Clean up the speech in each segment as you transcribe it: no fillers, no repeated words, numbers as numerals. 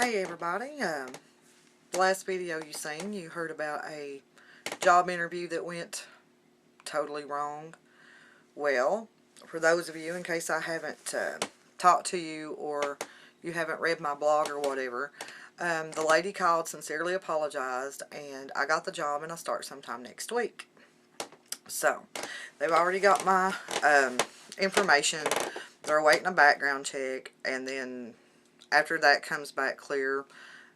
Hey everybody, the last video you seen, you heard about a job interview that went totally wrong. Well, for those of you, in case I haven't talked to you or you haven't read my blog or whatever, the lady called, sincerely apologized, and I got the job and I start sometime next week. So, they've already got my information. They're awaiting a background check, and then after that comes back clear,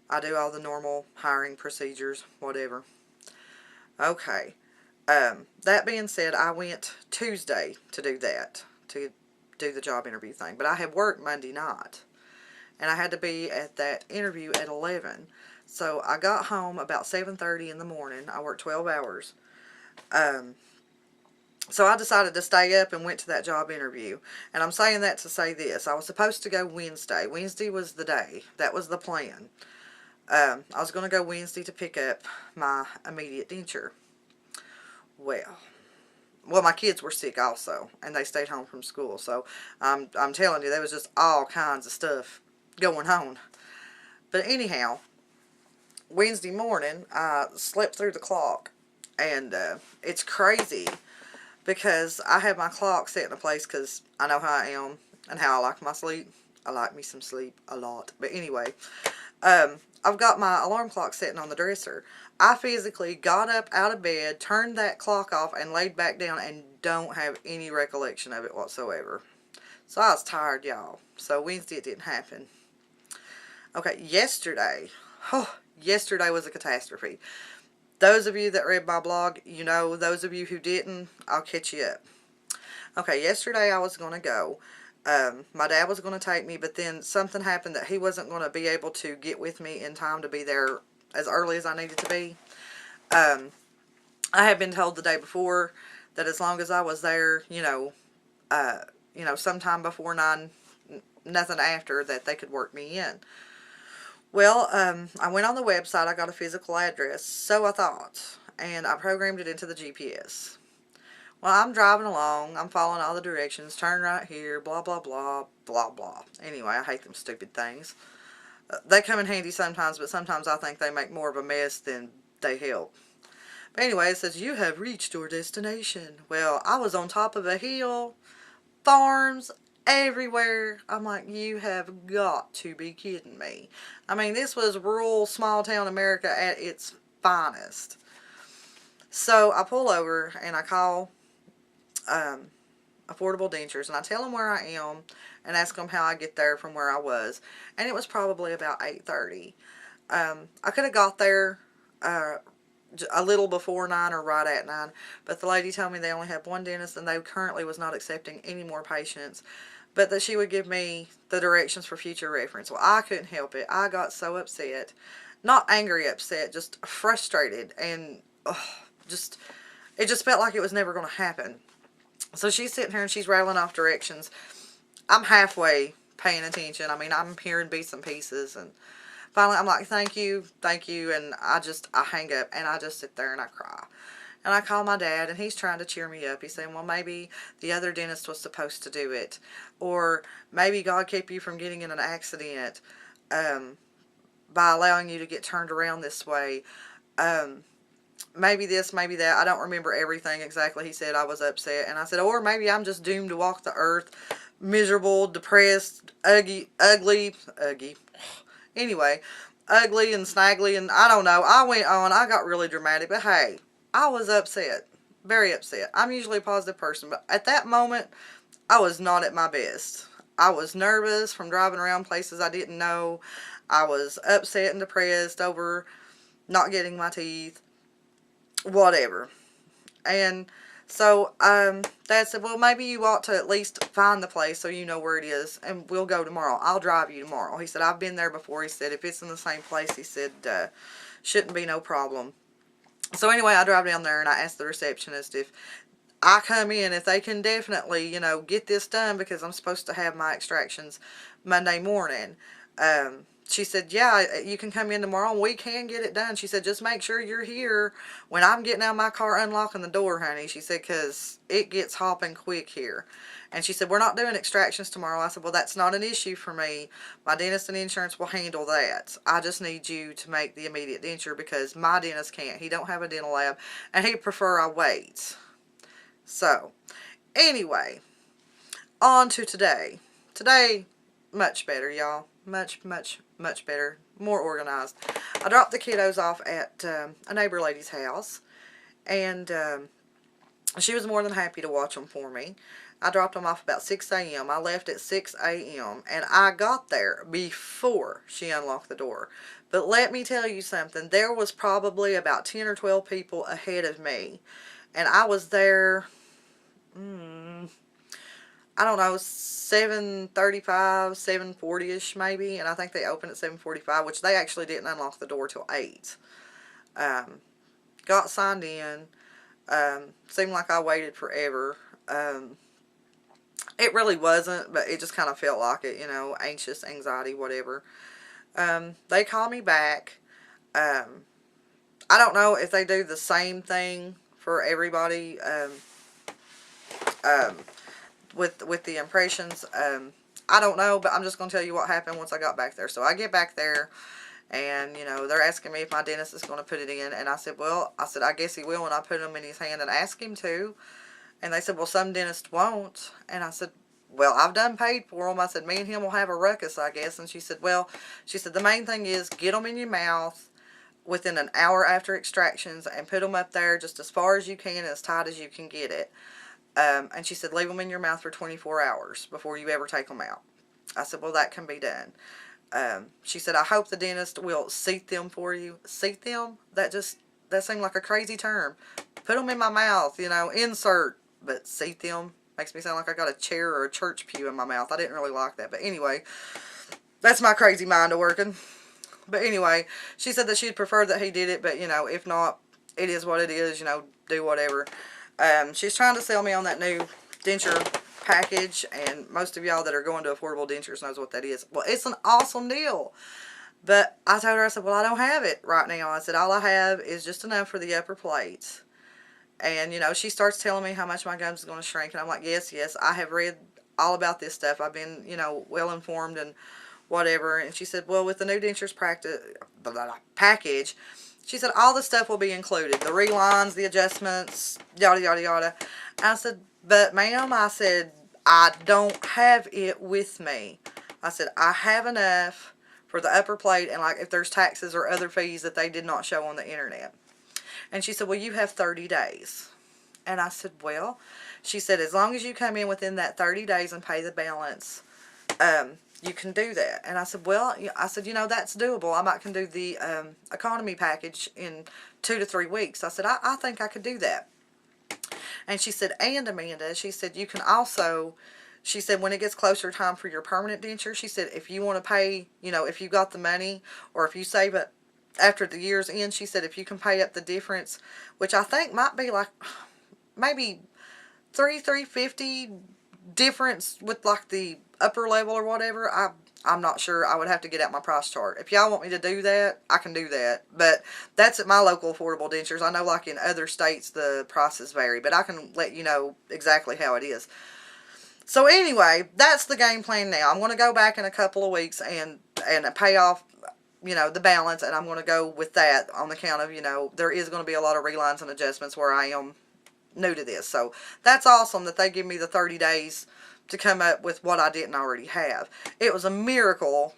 I do all the normal hiring procedures, whatever. Okay. That being said, I went Tuesday to do that, to do the job interview thing. But I had worked Monday night, and I had to be at that interview at 11. So I got home about 7:30 in the morning. I worked 12 hours. So I decided to stay up and went to that job interview. And I'm saying that to say this. I was supposed to go Wednesday. Wednesday was the day. That was the plan. I was going to go Wednesday to pick up my immediate denture. Well, my kids were sick also, and they stayed home from school. So I'm telling you, there was just all kinds of stuff going on. But anyhow, Wednesday morning, I slept through the clock, and it's crazy because I have my clock set in a place because I know how I am and how I like my sleep. I like me some sleep a lot. But anyway, I've got my alarm clock sitting on the dresser. I physically got up out of bed, turned that clock off, and laid back down and don't have any recollection of it whatsoever. So I was tired, y'all. So Wednesday it didn't happen. Okay, yesterday was a catastrophe. Those of you that read my blog, you know. Those of you who didn't, I'll catch you up. Okay, yesterday I was going to go. My dad was going to take me, but then something happened that he wasn't going to be able to get with me in time to be there as early as I needed to be. I had been told the day before that as long as I was there, sometime before 9, nothing after, that they could work me in. Well, I went on the website, I got a physical address, so I thought, and I programmed it into the GPS. Well, I'm driving along, I'm following all the directions, turn right here, blah, blah, blah, blah, blah. Anyway, I hate them stupid things. They come in handy sometimes, but sometimes I think they make more of a mess than they help. But anyway, it says, you have reached your destination. Well, I was on top of a hill, farms everywhere. I'm like, you have got to be kidding me. I mean, this was rural, small town America at its finest. So I pull over and I call Affordable Dentures, and I tell them where I am and ask them how I get there from where I was. And it was probably about 8:30. I could have got there a little before 9 or right at 9, but the lady told me they only have one dentist and they currently was not accepting any more patients, but that she would give me the directions for future reference. Well, I couldn't help it. I got so upset. Not angry upset, just frustrated, and it just felt like it was never going to happen. So she's sitting here and she's rattling off directions. I'm halfway paying attention. I mean, I'm hearing bits and pieces, and finally I'm like, thank you, and I hang up and I just sit there and I cry. And I call my dad, and he's trying to cheer me up. He's saying, well, maybe the other dentist was supposed to do it, or maybe God kept you from getting in an accident by allowing you to get turned around this way. Maybe this, maybe that. I don't remember everything exactly he said. I was upset. And I said, or maybe I'm just doomed to walk the earth miserable, depressed, ugly. Anyway, ugly and snaggly, and I don't know. I went on. I got really dramatic. But hey, I was upset. Very upset. I'm usually a positive person, but at that moment, I was not at my best. I was nervous from driving around places I didn't know. I was upset and depressed over not getting my teeth. Whatever. And so Dad said, well, maybe you ought to at least find the place so you know where it is, and we'll go tomorrow. I'll drive you tomorrow. He said, I've been there before. He said, if it's in the same place, he said, shouldn't be no problem. So anyway, I drive down there and I asked the receptionist if I come in, if they can definitely, get this done, because I'm supposed to have my extractions Monday morning. she said, yeah, you can come in tomorrow and we can get it done. She said, just make sure you're here when I'm getting out of my car unlocking the door, honey. She said, because it gets hopping quick here. And she said, we're not doing extractions tomorrow. I said, well, that's not an issue for me. My dentist and insurance will handle that. I just need you to make the immediate denture because my dentist can't. He don't have a dental lab and he'd prefer I wait. So, anyway, on to today. Today, much better, y'all. Much better. More organized. I dropped the kiddos off at a neighbor lady's house, and she was more than happy to watch them for me. I dropped them off about 6 a.m. I left at 6 a.m. and I got there before she unlocked the door. But let me tell you something. There was probably about 10 or 12 people ahead of me, and I was there, I don't know, 7:35, 7:40ish maybe, and I think they opened at 7:45, which they actually didn't unlock the door till 8. Got signed in. Seemed like I waited forever. It really wasn't, but it just kind of felt like it, you know, anxious, anxiety, whatever. They call me back. I don't know if they do the same thing for everybody. With the impressions. I don't know, but I'm just going to tell you what happened once I got back there. So I get back there, and, you know, they're asking me if my dentist is going to put it in. And I said, well, I guess he will when I put them in his hand and ask him to. And they said, well, some dentists won't. And I said, well, I've done paid for them. I said, me and him will have a ruckus, I guess. And she said, well, the main thing is get them in your mouth within an hour after extractions and put them up there just as far as you can, as tight as you can get it. And she said, leave them in your mouth for 24 hours before you ever take them out. I said, well, that can be done. She said, I hope the dentist will seat them for you. Seat them? That seemed like a crazy term. Put them in my mouth, you know, insert, but seat them makes me sound like I got a chair or a church pew in my mouth. I didn't really like that. But anyway, that's my crazy mind working. But anyway, she said that she'd prefer that he did it, but, you know, if not, it is what it is, you know, do whatever. She's trying to sell me on that new denture package, and most of y'all that are going to affordable dentures knows what that is. Well, it's an awesome deal. But I told her, I said, well, I don't have it right now. I said, all I have is just enough for the upper plates. And, you know, she starts telling me how much my gums is going to shrink. And I'm like, yes, I have read all about this stuff. I've been, you know, well informed and whatever. And she said, well, with the new dentures package, she said, all the stuff will be included. The relines, the adjustments, yada, yada, yada. I said, but ma'am, I said, I don't have it with me. I said, I have enough for the upper plate and, like, if there's taxes or other fees that they did not show on the internet. And she said, well, you have 30 days. And I said, well, she said, as long as you come in within that 30 days and pay the balance, you can do that. And I said, well, I said, you know, that's doable. I might can do the economy package in 2 to 3 weeks. I said, I think I could do that. And she said, and Amanda, she said, you can also, she said, when it gets closer time for your permanent denture, she said, if you want to pay, you know, if you got the money or if you save it after the year's end, she said, if you can pay up the difference, which I think might be like maybe $350 difference with like the upper level or whatever. I'm not sure. I would have to get out my price chart. If y'all want me to do that, I can do that. But that's at my local affordable dentures. I know like in other states the prices vary, but I can let you know exactly how it is. So anyway, that's the game plan now. I'm going to go back in a couple of weeks and pay off, you know, the balance, and I'm going to go with that on the count of, you know, there is going to be a lot of relines and adjustments where I am new to this. So that's awesome that they give me the 30 days to come up with what I didn't already have. It was a miracle.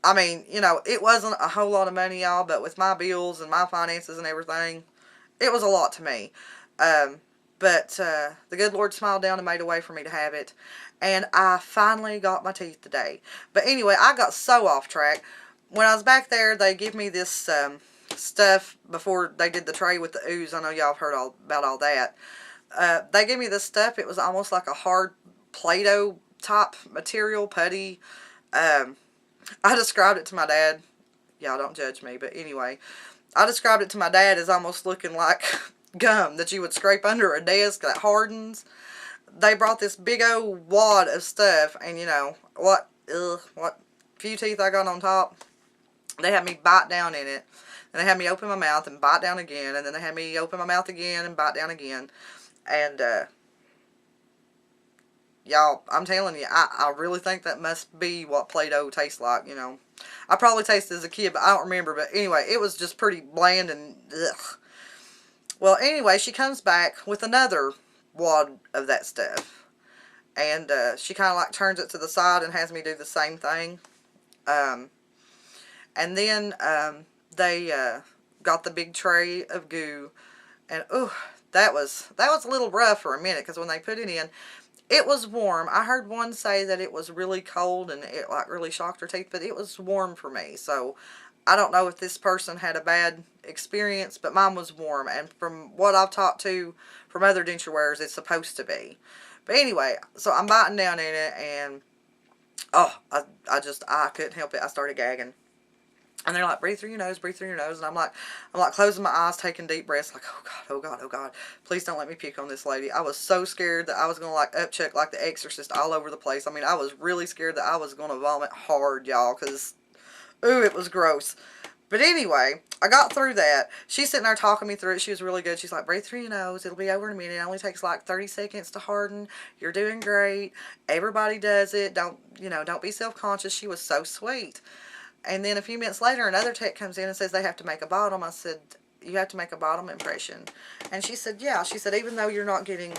I mean, you know, it wasn't a whole lot of money, y'all, but with my bills and my finances and everything, it was a lot to me. But the good Lord smiled down and made a way for me to have it. And I finally got my teeth today. But anyway, I got so off track. When I was back there, they give me this stuff before they did the tray with the ooze. I know y'all have heard about all that. They gave me this stuff. It was almost like a hard Play-Doh type material, putty. I described it to my dad. Y'all don't judge me, but anyway. I described it to my dad as almost looking like gum that you would scrape under a desk that hardens. They brought this big old wad of stuff, and you know, what few teeth I got on top, They had me bite down in it. And they had me open my mouth and bite down again. And then they had me open my mouth again and bite down again. And, y'all, I'm telling you, I really think that must be what Play-Doh tastes like, you know. I probably tasted as a kid, but I don't remember. But anyway, it was just pretty bland and ugh. Well, anyway, she comes back with another wad of that stuff. And she kind of like turns it to the side and has me do the same thing. Um, and then they got the big tray of goo. And, ooh, that was a little rough for a minute, because when they put it in, it was warm. I heard one say that it was really cold and it like really shocked her teeth, but it was warm for me. So I don't know if this person had a bad experience, but mine was warm. And from what I've talked to from other denture wearers, it's supposed to be. But anyway, so I'm biting down in it, and oh, I couldn't help it. I started gagging. And they're like, breathe through your nose, breathe through your nose. And I'm like closing my eyes, taking deep breaths, like, oh God, oh God, oh God. Please don't let me puke on this lady. I was so scared that I was going to like upchuck like the Exorcist all over the place. I mean, I was really scared that I was going to vomit hard, y'all, because, ooh, it was gross. But anyway, I got through that. She's sitting there talking me through it. She was really good. She's like, breathe through your nose. It'll be over in a minute. It only takes like 30 seconds to harden. You're doing great. Everybody does it. Don't be self-conscious. She was so sweet. And then a few minutes later, another tech comes in and says they have to make a bottom. I said, you have to make a bottom impression. And she said, yeah. She said, even though you're not getting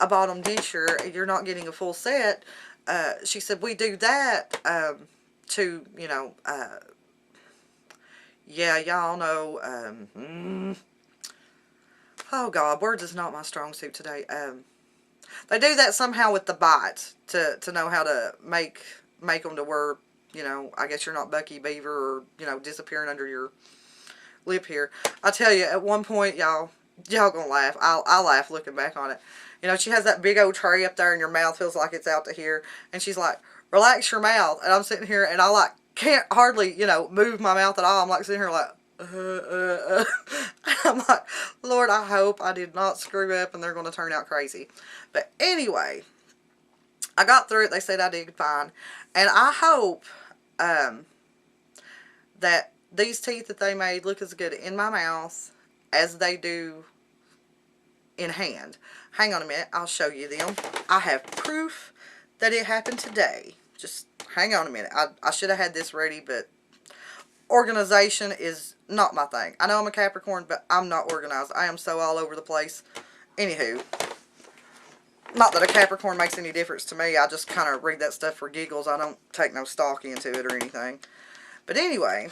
a bottom denture, you're not getting a full set, she said, we do that to, yeah, y'all know, oh God, words is not my strong suit today. They do that somehow with the bite to know how to make them to where, I guess you're not Bucky Beaver or, disappearing under your lip here. I tell you, at one point, y'all gonna laugh. I laugh looking back on it. She has that big old tray up there and your mouth feels like it's out to here. And she's like, relax your mouth. And I'm sitting here and I like can't hardly, move my mouth at all. I'm like sitting here like, I'm like, Lord, I hope I did not screw up and they're going to turn out crazy. But anyway, I got through it. They said I did fine. And I hope that these teeth that they made look as good in my mouth as they do in hand. Hang on a minute. I'll show you them. I have proof that it happened today. Just hang on a minute. I should have had this ready, but organization is not my thing. I know I'm a Capricorn, but I'm not organized. I am so all over the place. Anywho, not that a Capricorn makes any difference to me. I just kind of read that stuff for giggles. I don't take no stock into it or anything. But anyway,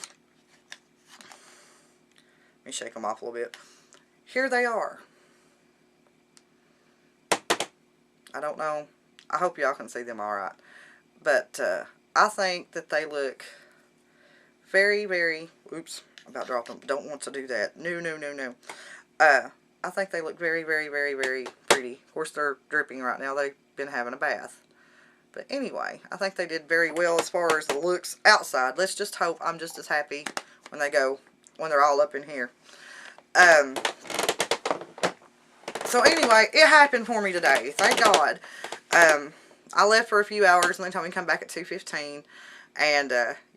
let me shake them off a little bit. Here they are. I don't know. I hope y'all can see them alright. But I think that they look very, very... Oops, I'm about to drop them. Don't want to do that. No, no, no, no. I think they look very, very, very, very pretty. Of course, they're dripping right now. They've been having a bath. But anyway, I think they did very well as far as the looks outside. Let's just hope I'm just as happy when they're all up in here. So anyway, it happened for me today. Thank God. I left for a few hours and they told me to come back at 2:15. And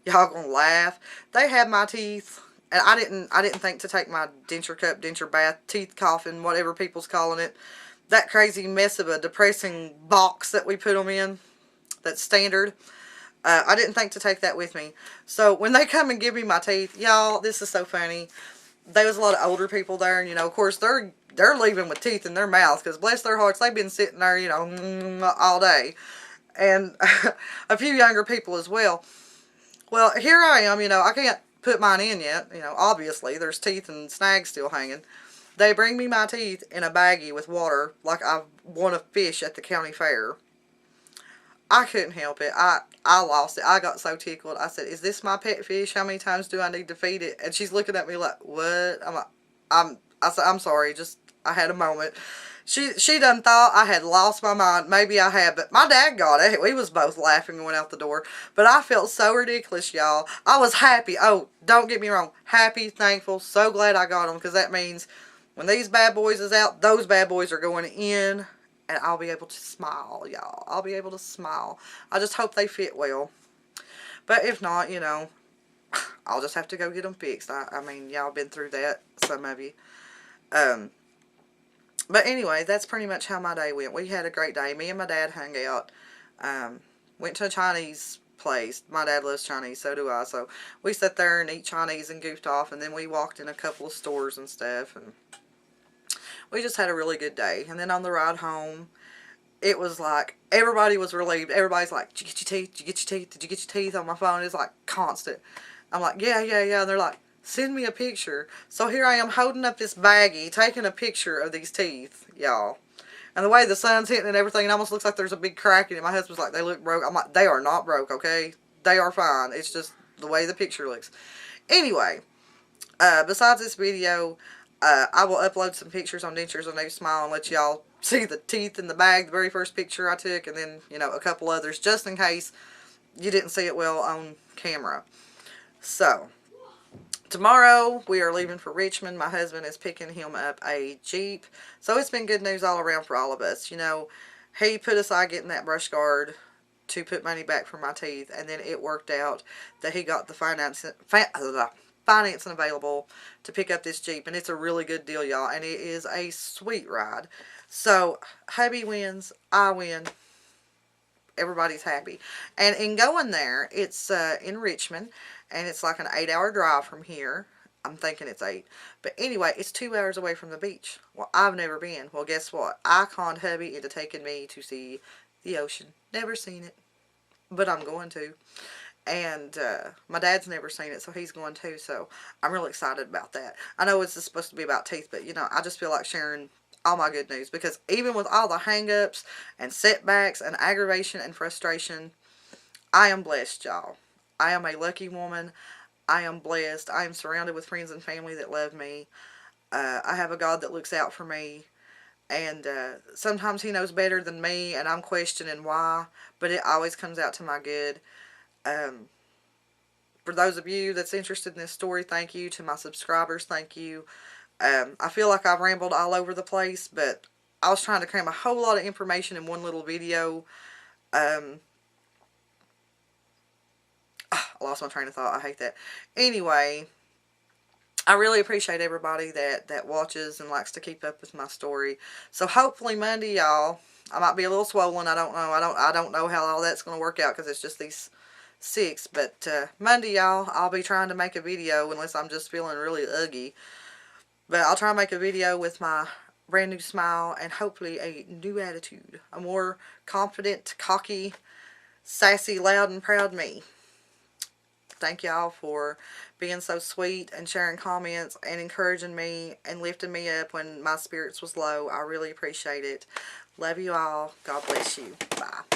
y'all gonna laugh. They had my teeth, and I didn't think to take my denture cup, denture bath, teeth coffin, whatever people's calling it. That crazy mess of a depressing box that we put them in. That's standard. I didn't think to take that with me. So when they come and give me my teeth, y'all, this is so funny. There was a lot of older people there, and of course they're leaving with teeth in their mouth because bless their hearts, they've been sitting there, all day, and a few younger people as well. Well, here I am, I can't put mine in yet, obviously there's teeth and snags still hanging. They bring me my teeth in a baggie with water like I won a fish at the county fair. I couldn't help it. I lost it. I got so tickled. I said, is this my pet fish? How many times do I need to feed it? And she's looking at me like, what? I said, I'm sorry. Just, I had a moment. She done thought I had lost my mind. Maybe I had, but my dad got it. We was both laughing and went out the door. But I felt so ridiculous, y'all. I was happy. Oh, don't get me wrong. Happy, thankful, so glad I got them, because that means when these bad boys is out, those bad boys are going in. And I'll be able to smile, y'all. I'll be able to smile. I just hope they fit well. But if not, I'll just have to go get them fixed. I mean, y'all been through that, some of you. Um, but anyway, that's pretty much how my day went. We had a great day. Me and my dad hung out. Um, went to a Chinese place. My dad loves Chinese, so do I. So we sat there and ate Chinese and goofed off, and then we walked in a couple of stores and stuff, and we just had a really good day. And then on the ride home, it was like everybody was relieved. Everybody's like, "Did you get your teeth? Did you get your teeth? Did you get your teeth?" On my phone, it's like constant. I'm like, "Yeah, yeah, yeah." And they're like, "Send me a picture." So here I am holding up this baggie, taking a picture of these teeth, y'all. And the way the sun's hitting and everything, it almost looks like there's a big crack in it. My husband's like, "They look broke." I'm like, "They are not broke, okay? They are fine. It's just the way the picture looks." Anyway, besides this video, I will upload some pictures on Dentures of New Smile and let y'all see the teeth in the bag, the very first picture I took, and then, you know, a couple others, just in case you didn't see it well on camera. So, tomorrow we are leaving for Richmond. My husband is picking him up a Jeep. So it's been good news all around for all of us. You know, he put aside getting that brush guard to put money back for my teeth, and then it worked out that he got the financing available to pick up this Jeep, and it's a really good deal, y'all, and it is a sweet ride. So hubby wins, I win, everybody's happy. And in going there, it's in Richmond, and it's like an 8-hour drive from here. I'm thinking it's 8. But anyway, it's 2 hours away from the beach. Well, I've never been. Well, guess what? I conned hubby into taking me to see the ocean. Never seen it, but I'm going to. And my dad's never seen it, so he's going too. So I'm really excited about that. I know it's supposed to be about teeth, but, you know, I just feel like sharing all my good news, because even with all the hang-ups and setbacks and aggravation and frustration, I am blessed, y'all. I am a lucky woman. I am blessed. I am surrounded with friends and family that love me. I have a God that looks out for me, and sometimes he knows better than me, and I'm questioning why, but it always comes out to my good. For those of you that's interested in this story, thank you. To my subscribers, thank you. I feel like I've rambled all over the place, but I was trying to cram a whole lot of information in one little video. I lost my train of thought. I hate that. Anyway, I really appreciate everybody that watches and likes to keep up with my story. So hopefully Monday, y'all, I might be a little swollen. I don't know. I don't know how all that's going to work out, because it's just these 6. But Monday, y'all, I'll be trying to make a video, unless I'm just feeling really uggy. But I'll try to make a video with my brand new smile and hopefully a new attitude. A more confident, cocky, sassy, loud, and proud me. Thank y'all for being so sweet and sharing comments and encouraging me and lifting me up when my spirits was low. I really appreciate it. Love you all. God bless you. Bye.